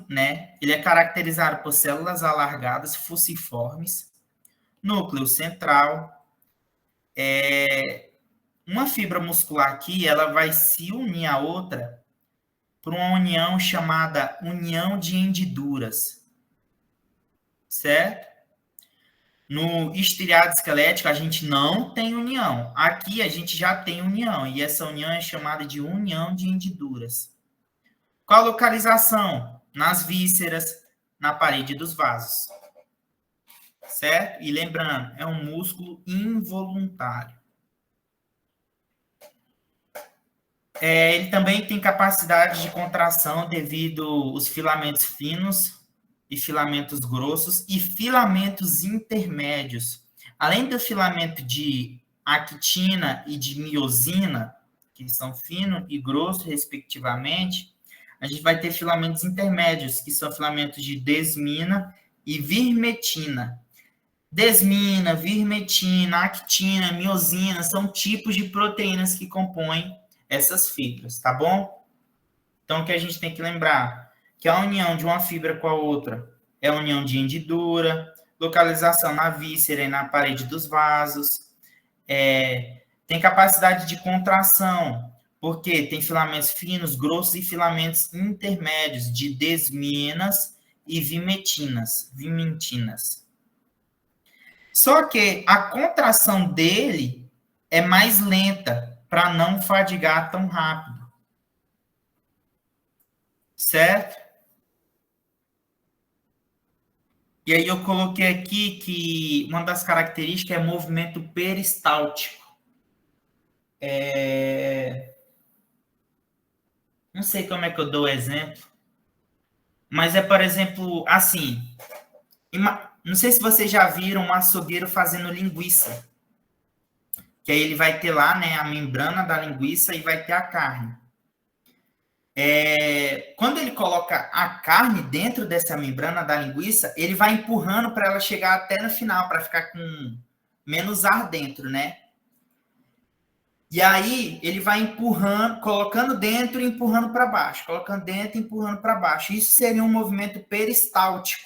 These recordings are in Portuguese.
né? Ele é caracterizado por células alargadas, fusiformes, núcleo central. Uma fibra muscular aqui, ela vai se unir à outra por uma união chamada união de hendiduras, certo? No estriado esquelético, a gente não tem união. Aqui, a gente já tem união, e essa união é chamada de união de hendiduras. Qual a localização? Nas vísceras, na parede dos vasos. Certo? E lembrando, é um músculo involuntário. Ele também tem capacidade de contração devido aos filamentos finos e filamentos grossos e filamentos intermédios. Além do filamento de actina e de miosina, que são fino e grosso, respectivamente, a gente vai ter filamentos intermédios, que são filamentos de desmina e virmetina. Desmina, virmetina, actina, miosina são tipos de proteínas que compõem essas fibras, tá bom? Então, o que a gente tem que lembrar? Que a união de uma fibra com a outra é a união de hendidura, localização na víscera e na parede dos vasos, tem capacidade de contração, porque tem filamentos finos, grossos e filamentos intermédios de desminas e vimentinas. Só que a contração dele é mais lenta, para não fadigar tão rápido. Certo? E aí eu coloquei aqui que uma das características é movimento peristáltico. Não sei como é que eu dou o exemplo, mas por exemplo, assim, não sei se vocês já viram um açougueiro fazendo linguiça, que aí ele vai ter lá, né, a membrana da linguiça e vai ter a carne. Quando ele coloca a carne dentro dessa membrana da linguiça, ele vai empurrando para ela chegar até no final, para ficar com menos ar dentro, né? E aí ele vai empurrando, colocando dentro e empurrando para baixo, colocando dentro e empurrando para baixo. Isso seria um movimento peristáltico,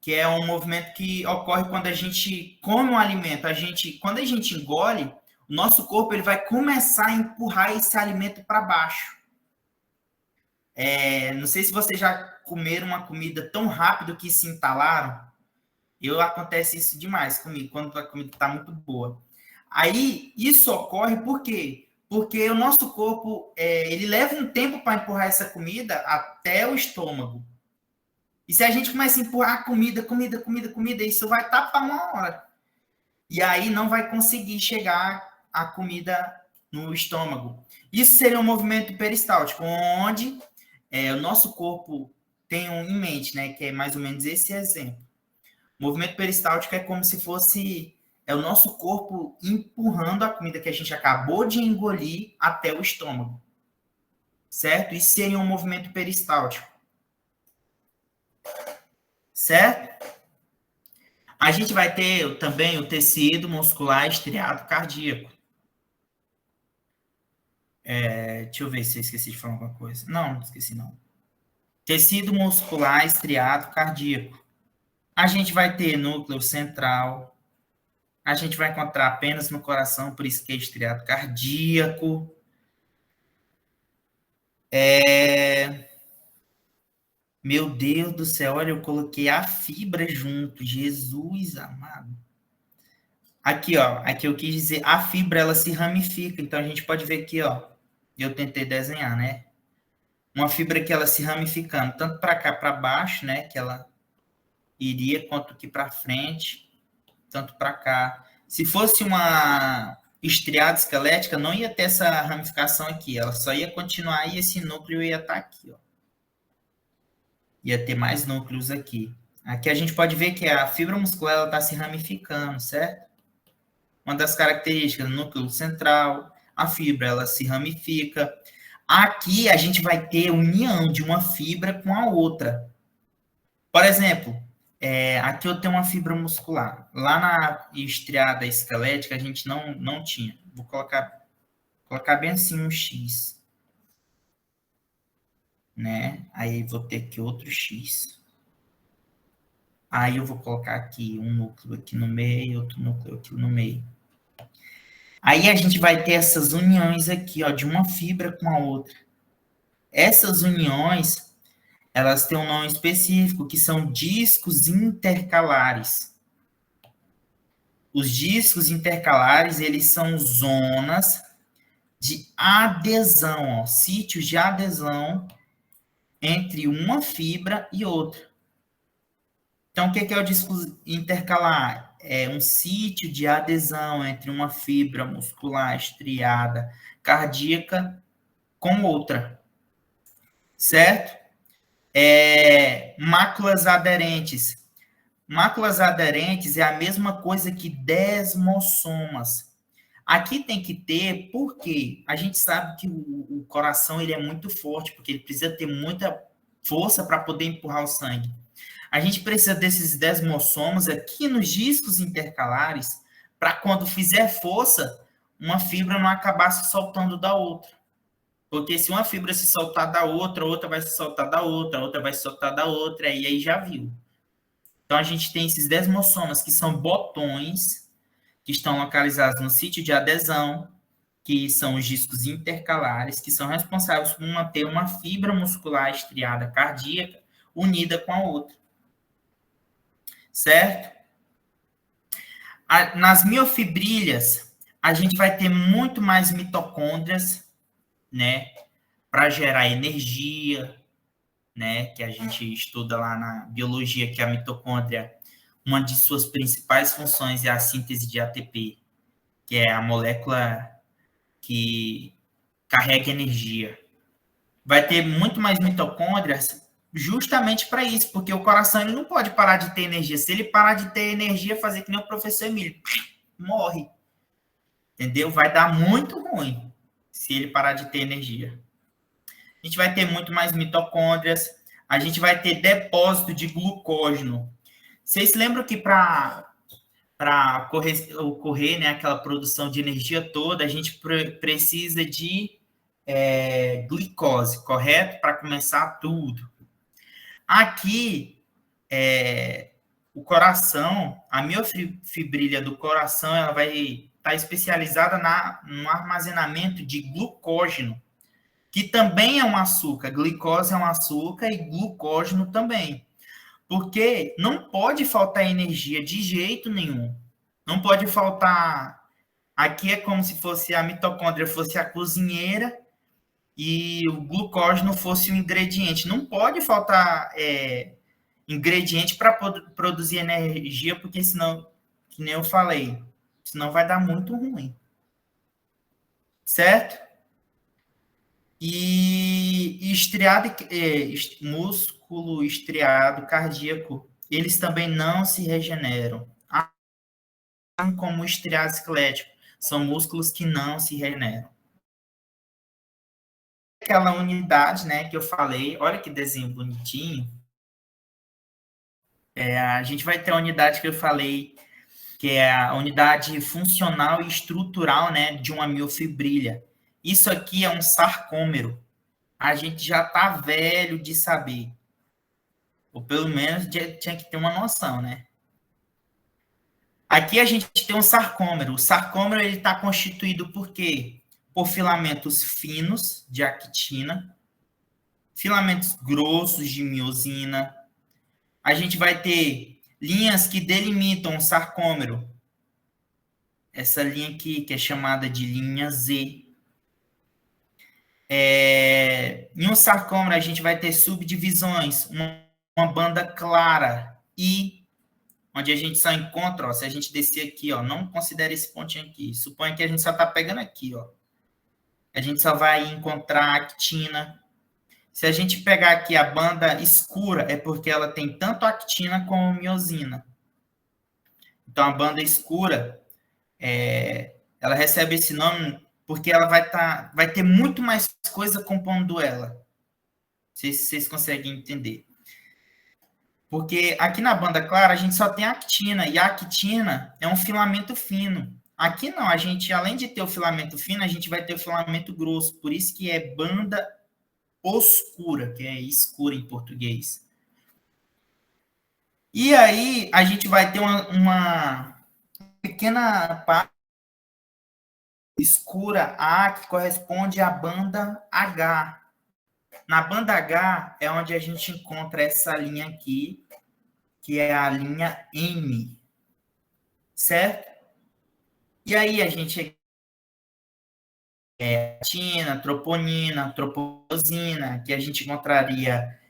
que é um movimento que ocorre quando a gente come um alimento. Quando a gente engole, o nosso corpo ele vai começar a empurrar esse alimento para baixo. Não sei se vocês já comeram uma comida tão rápido que se entalaram. Acontece isso demais comigo, quando a comida está muito boa. Aí, isso ocorre por quê? Porque o nosso corpo, ele leva um tempo para empurrar essa comida até o estômago. E se a gente começa a empurrar comida, isso vai tapar uma hora. E aí não vai conseguir chegar a comida no estômago. Isso seria um movimento peristáltico, onde o nosso corpo tem em mente, né, que é mais ou menos esse exemplo. O movimento peristáltico é como se fosse o nosso corpo empurrando a comida que a gente acabou de engolir até o estômago. Certo? Isso seria um movimento peristáltico. Certo? A gente vai ter também o tecido muscular estriado cardíaco. Deixa eu ver se eu esqueci de falar alguma coisa. Não esqueci não. Tecido muscular estriado cardíaco. A gente vai ter núcleo central. A gente vai encontrar apenas no coração, por isso que é estriado cardíaco. Meu Deus do céu, olha, eu coloquei a fibra junto. Jesus amado. Aqui, ó. Aqui eu quis dizer, a fibra, ela se ramifica. Então, a gente pode ver aqui, ó. Eu tentei desenhar, né? Uma fibra que ela se ramificando, tanto para cá, para baixo, né? Que ela iria, quanto aqui para frente, tanto para cá. Se fosse uma estriada esquelética, não ia ter essa ramificação aqui. Ela só ia continuar e esse núcleo ia estar aqui, ó. Ia ter mais núcleos aqui. Aqui a gente pode ver que a fibra muscular está se ramificando, certo? Uma das características do núcleo central, a fibra ela se ramifica. Aqui a gente vai ter união de uma fibra com a outra. Por exemplo, aqui eu tenho uma fibra muscular. Lá na estriada esquelética a gente não tinha. Vou colocar bem assim um X. né? Aí vou ter aqui outro X. Aí eu vou colocar aqui um núcleo aqui no meio, outro núcleo aqui no meio. Aí a gente vai ter essas uniões aqui, ó, de uma fibra com a outra. Essas uniões, elas têm um nome específico, que são discos intercalares. Os discos intercalares, eles são zonas de adesão, ó, sítios de adesão entre uma fibra e outra. Então, o que é o disco intercalar? É um sítio de adesão entre uma fibra muscular estriada cardíaca com outra, certo? Máculas aderentes. Máculas aderentes é a mesma coisa que desmossomas. Aqui tem que ter, porque a gente sabe que o coração ele é muito forte, porque ele precisa ter muita força para poder empurrar o sangue. A gente precisa desses desmossomos aqui nos discos intercalares, para quando fizer força, uma fibra não acabar se soltando da outra. Porque se uma fibra se soltar da outra, a outra vai se soltar da outra, a outra vai se soltar da outra, e aí já viu. Então a gente tem esses desmossomas, que são botões, que estão localizados no sítio de adesão, que são os discos intercalares, que são responsáveis por manter uma fibra muscular estriada cardíaca unida com a outra. Certo? Nas miofibrilhas, a gente vai ter muito mais mitocôndrias, né, para gerar energia, né, que a gente estuda lá na biologia, que a mitocôndria, uma de suas principais funções é a síntese de ATP, que é a molécula que carrega energia. Vai ter muito mais mitocôndrias justamente para isso, porque o coração ele não pode parar de ter energia. Se ele parar de ter energia, fazer que nem o professor Emílio, morre. Entendeu? Vai dar muito ruim se ele parar de ter energia. A gente vai ter muito mais mitocôndrias, a gente vai ter depósito de glucógeno. Vocês lembram que para ocorrer, né, aquela produção de energia toda, a gente precisa de glicose, correto? Para começar tudo. Aqui, o coração, a miofibrilha do coração, ela vai estar especializada no armazenamento de glucógeno, que também é um açúcar. Glicose é um açúcar e glucógeno também. Porque não pode faltar energia de jeito nenhum. Não pode faltar. Aqui é como se fosse a mitocôndria fosse a cozinheira e o glucógeno fosse o ingrediente. Não pode faltar ingrediente para produzir energia, porque senão, que nem eu falei, senão vai dar muito ruim. Certo? E estriado, músculo estriado cardíaco, eles também não se regeneram. Assim como o estriado esquelético, são músculos que não se regeneram. Aquela unidade, né, que eu falei, olha que desenho bonitinho. A gente vai ter a unidade que eu falei, que é a unidade funcional e estrutural, né, de uma miofibrilha. Isso aqui é um sarcômero. A gente já está velho de saber. Ou pelo menos tinha que ter uma noção, né? Aqui a gente tem um sarcômero. O sarcômero ele está constituído por quê? Por filamentos finos de actina, filamentos grossos de miosina. A gente vai ter linhas que delimitam o sarcômero. Essa linha aqui, que é chamada de linha Z. Em um sarcômero, a gente vai ter subdivisões, uma banda clara e onde a gente só encontra, ó, se a gente descer aqui, ó, não considere esse pontinho aqui, suponha que a gente só está pegando aqui, ó. A gente só vai encontrar actina. Se a gente pegar aqui a banda escura, é porque ela tem tanto actina como miosina. Então, a banda escura, ela recebe esse nome porque ela vai ter muito mais coisa compondo ela. Não sei se vocês conseguem entender. Porque aqui na banda clara a gente só tem actina, e a actina é um filamento fino. Aqui não, a gente, além de ter o filamento fino, a gente vai ter o filamento grosso, por isso que é banda oscura, que é escura em português. E aí a gente vai ter uma pequena parte escura A que corresponde à banda H. Na banda H é onde a gente encontra essa linha aqui, que é a linha M, certo? E aí a gente tina, troponina, troposina, que a gente encontraria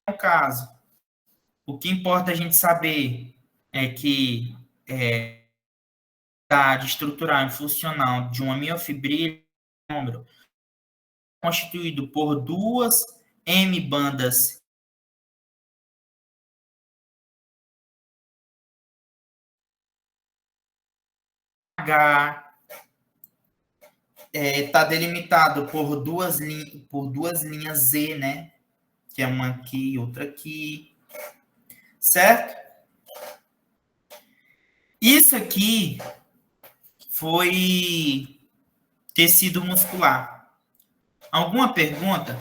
no caso. O que importa a gente saber é que de estrutural e funcional de uma miofibrilha constituído por duas M bandas H, está delimitado por duas linhas Z, né? Que é uma aqui e outra aqui, certo? Isso aqui foi tecido muscular. Alguma pergunta?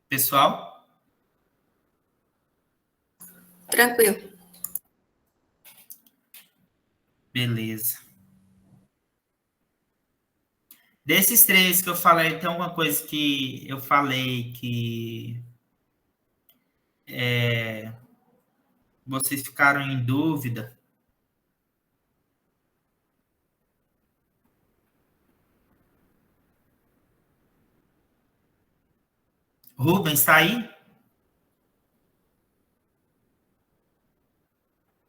Pessoal? Tranquilo. Beleza. Desses três que eu falei, tem alguma coisa que eu falei que vocês ficaram em dúvida? Rubens, está aí?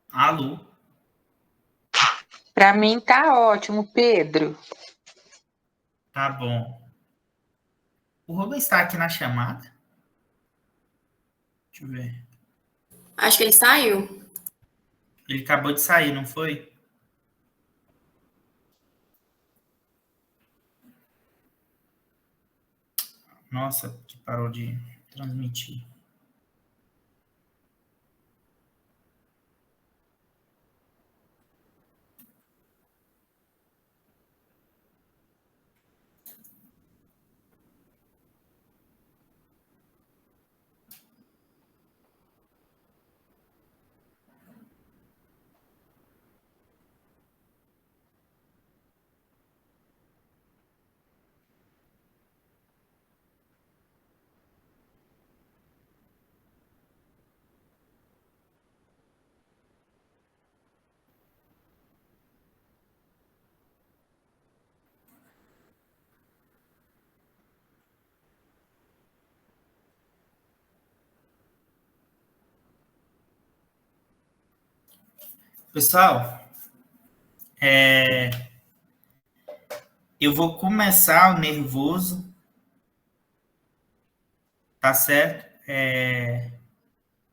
Alô? Para mim tá ótimo, Pedro. Tá bom. O Rubens está aqui na chamada? Deixa eu ver. Acho que ele saiu. Ele acabou de sair, não foi? Nossa, que parou de transmitir. Pessoal, eu vou começar o nervoso, tá certo?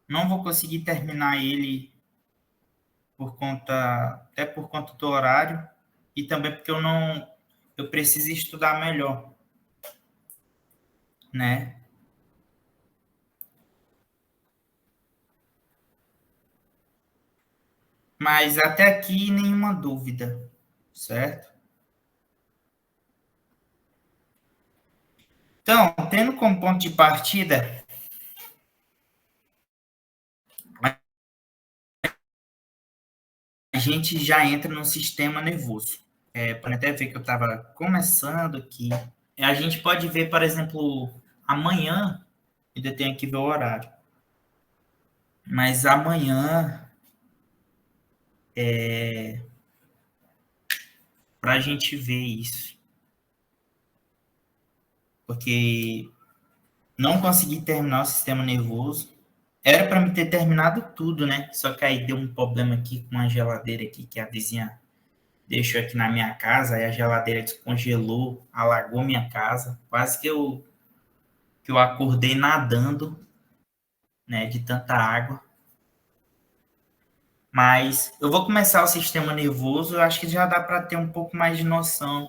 Não vou conseguir terminar ele até por conta do horário e também porque eu preciso estudar melhor, né? Mas até aqui nenhuma dúvida, certo? Então, tendo como ponto de partida, a gente já entra no sistema nervoso. Pode até ver que eu estava começando aqui. A gente pode ver, por exemplo, amanhã, ainda tenho que ver o horário, mas amanhã, para a gente ver isso, porque não consegui terminar o sistema nervoso. Era para me ter terminado tudo, né? Só que aí deu um problema aqui com a geladeira aqui que a vizinha deixou aqui na minha casa, aí a geladeira descongelou, alagou minha casa, quase que eu acordei nadando, né, de tanta água. Mas eu vou começar o sistema nervoso, eu acho que já dá para ter um pouco mais de noção